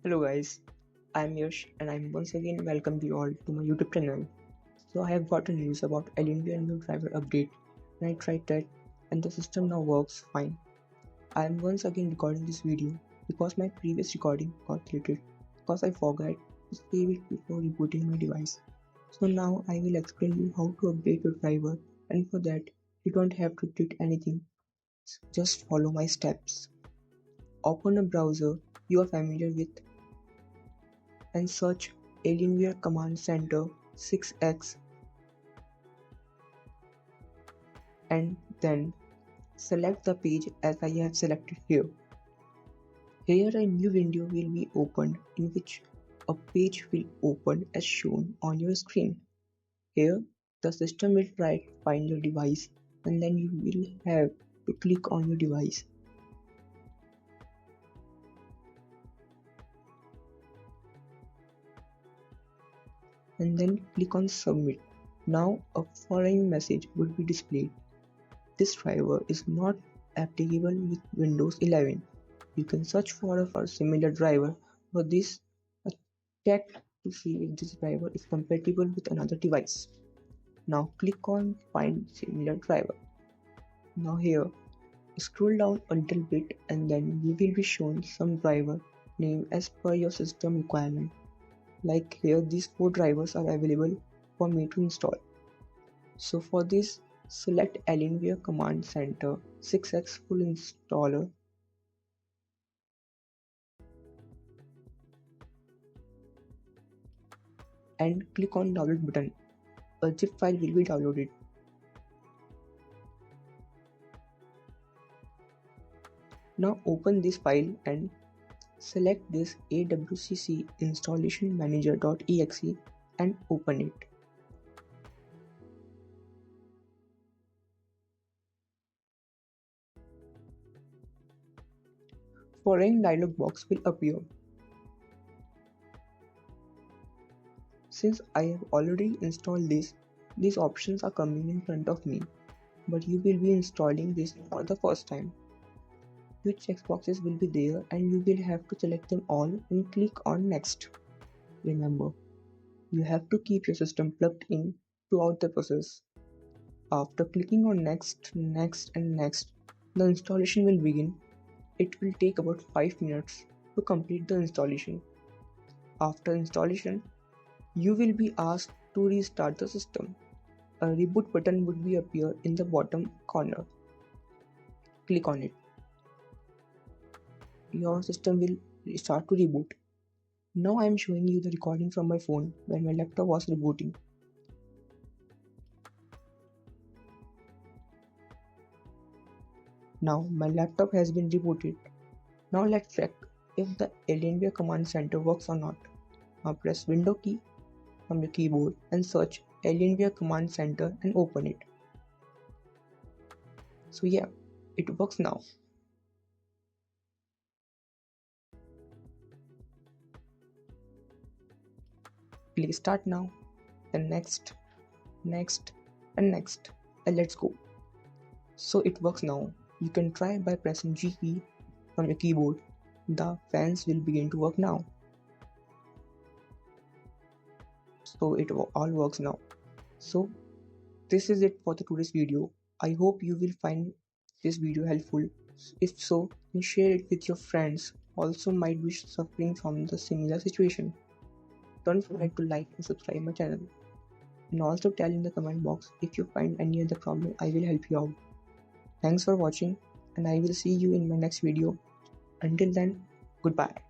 Hello guys, I'm Yash and I'm once again welcome you all to my YouTube channel. So I have got a news about Alienware new driver update and I tried that and the system now works fine. I am once again recording this video because my previous recording got deleted because I forgot to save it before rebooting my device. So now I will explain you how to update your driver, and for that you don't have to delete anything, just follow my steps. Open a browser you are familiar with and search Alienware Command Center 6x and then select the page as I have selected here. Here a new window will be opened in which a page will open as shown on your screen. Here the system will try to find your device and then you will have to click on your device. And then click on submit. Now a following message will be displayed. This driver is not applicable with Windows 11. You can search for a similar driver. For this, check to see if this driver is compatible with another device. Now click on find similar driver. Now here, scroll down a little bit and then you will be shown some driver name as per your system requirement. Like here, these 4 drivers are available for me to install. So for this, select Alienware Command Center 6x full installer and click on download button. A zip file will be downloaded. Now open this file and select this AWCC installation manager.exe and open it. Following dialog box will appear. Since I have already installed this, these options are coming in front of me, but you will be installing this for the first time. Few checkboxes will be there and you will have to select them all and click on next. Remember, you have to keep your system plugged in throughout the process. After clicking on next, and next, the installation will begin. It will take about 5 minutes to complete the installation. After installation, you will be asked to restart the system. A reboot button would be appear in the bottom corner. Click on it. Your system will start to reboot. Now I am showing you the recording from my phone when my laptop was rebooting. Now my laptop has been rebooted. Now let's check if the Alienware Command Center works or not. Now press Window key from your keyboard and search Alienware Command Center and open it. So yeah, it works now. Click start now, then next, and next, and let's go. So it works now. You can try by pressing G key from your keyboard. The fans will begin to work now. So it all works now. So this is it for today's video. I hope you will find this video helpful. If so, then share it with your friends also might be suffering from the similar situation. Don't forget to like and subscribe my channel. And also tell in the comment box if you find any other problem, I will help you out. Thanks for watching and I will see you in my next video. Until then, goodbye.